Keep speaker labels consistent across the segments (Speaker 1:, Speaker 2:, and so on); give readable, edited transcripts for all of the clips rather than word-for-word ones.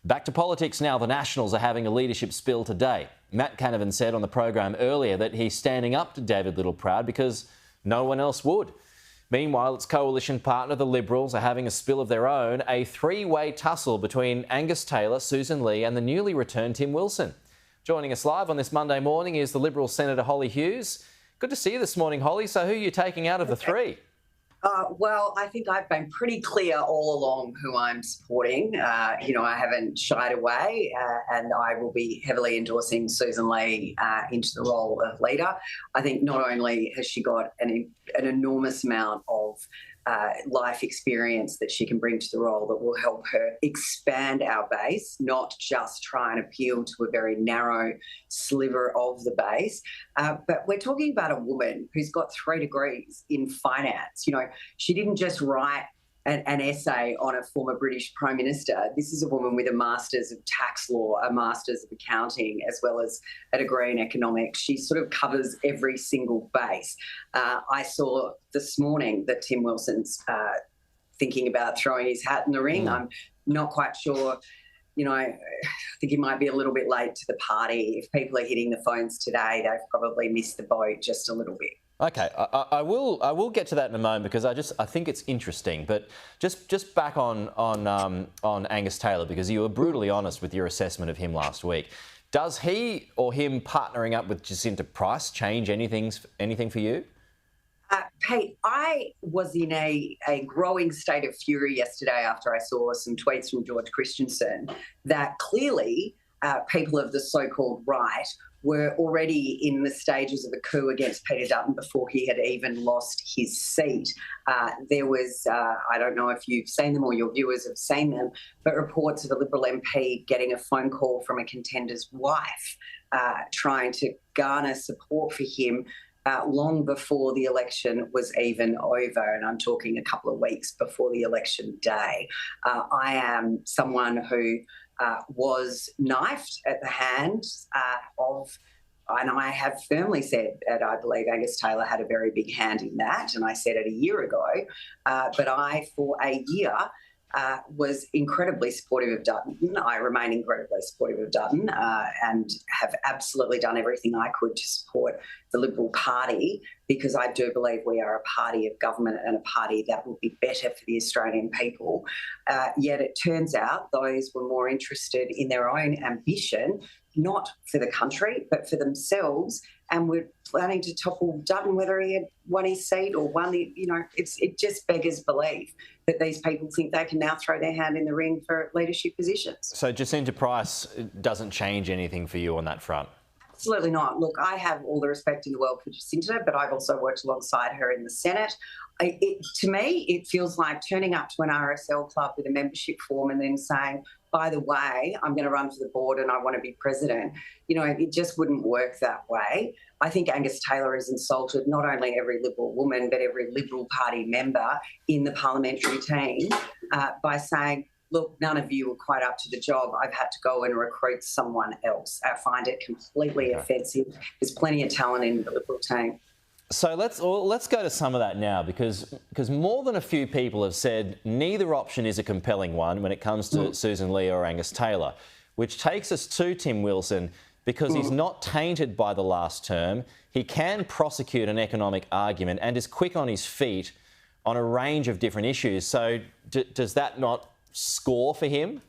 Speaker 1: Back to politics now. The Nationals are having a leadership spill today. Matt Canavan said on the program earlier that he's standing up to David Littleproud because no one else would. Meanwhile, its coalition partner, the Liberals, are having a spill of their own, a three-way tussle between Angus Taylor, Susan Lee and the newly returned Tim Wilson. Joining us live on this Monday morning is the Liberal Senator Hollie Hughes. Good to see you this morning, Hollie. So who are you taking out of the three?
Speaker 2: Well, I think I've been pretty clear all along who I'm supporting. I haven't shied away and I will be heavily endorsing Susan Lee into the role of leader. I think not only has she got an enormous amount of life experience that she can bring to the role that will help her expand our base, not just try and appeal to a very narrow sliver of the base. But we're talking about a woman who's got 3 degrees in finance. She didn't just write an essay on a former British Prime Minister. This is a woman with a Masters of Tax Law, a Masters of Accounting, as well as a degree in economics. She sort of covers every single base. I saw this morning that Tim Wilson's thinking about throwing his hat in the ring. I'm not quite sure. I think he might be a little bit late to the party. If people are hitting the phones today, they've probably missed the boat just a little bit.
Speaker 1: Okay, I will get to that in a moment because I think it's interesting. But just back on Angus Taylor, because you were brutally honest with your assessment of him last week. Does he or him partnering up with Justinta Price change anything for you?
Speaker 2: Pete, I was in a growing state of fury yesterday after I saw some tweets from George Christensen that clearly people of the so-called right were already in the stages of a coup against Peter Dutton before he had even lost his seat. There was, I don't know if you've seen them or your viewers have seen them, but reports of a Liberal MP getting a phone call from a contender's wife trying to garner support for him long before the election was even over, and I'm talking a couple of weeks before the election day. I am someone who was knifed at the hands of, and I have firmly said that I believe Angus Taylor had a very big hand in that, and I said it a year ago, but I, for a year, was incredibly supportive of Dutton. I remain incredibly supportive of Dutton and have absolutely done everything I could to support the Liberal Party, because I do believe we are a party of government and a party that will be better for the Australian people. Yet it turns out those were more interested in their own ambition, not for the country, but for themselves, and were planning to topple Dutton whether he had won his seat or won the, it just beggars belief that these people think they can now throw their hand in the ring for leadership positions. So
Speaker 1: Jacinta Price doesn't change anything for you on that front?
Speaker 2: Absolutely not. Look, I have all the respect in the world for Jacinta, but I've also worked alongside her in the Senate. To me, it feels like turning up to an RSL club with a membership form and then saying, by the way, I'm going to run for the board and I want to be president. It just wouldn't work that way. I think Angus Taylor has insulted not only every Liberal woman, but every Liberal Party member in the parliamentary team by saying, look, none of you are quite up to the job. I've had to go and recruit someone else. I find it completely offensive. There's plenty of talent in the Liberal team.
Speaker 1: So let's go to some of that now, because more than a few people have said neither option is a compelling one when it comes to Susan Lee or Angus Taylor, which takes us to Tim Wilson, because he's not tainted by the last term. He can prosecute an economic argument and is quick on his feet on a range of different issues. So does that not score for him?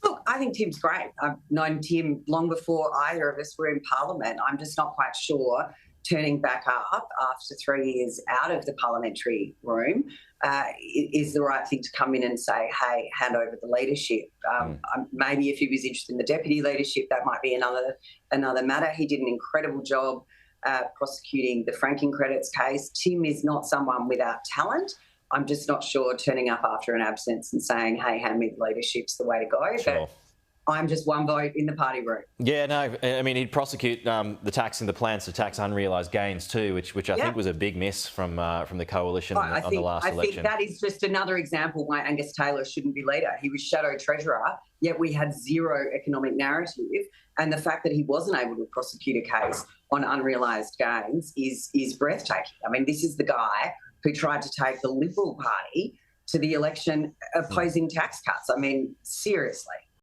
Speaker 2: Look, I think Tim's great. I've known Tim long before either of us were in Parliament. I'm just not quite sure turning back up after 3 years out of the parliamentary room is the right thing to come in and say, hey, hand over the leadership. Maybe if he was interested in the deputy leadership, that might be another matter. He did an incredible job prosecuting the franking credits case. Tim is not someone without talent. I'm just not sure turning up after an absence and saying, hey, hand me the leadership's the way to go.
Speaker 1: Sure.
Speaker 2: But I'm just one vote in the party room.
Speaker 1: Yeah, no, I mean, he'd prosecute the taxing the plans to tax unrealised gains too, which I think was a big miss from the coalition on the last election. I think
Speaker 2: that is just another example why Angus Taylor shouldn't be leader. He was Shadow Treasurer, yet we had zero economic narrative. And the fact that he wasn't able to prosecute a case on unrealised gains is breathtaking. I mean, this is the guy who tried to take the Liberal Party to the election opposing tax cuts. I mean, seriously.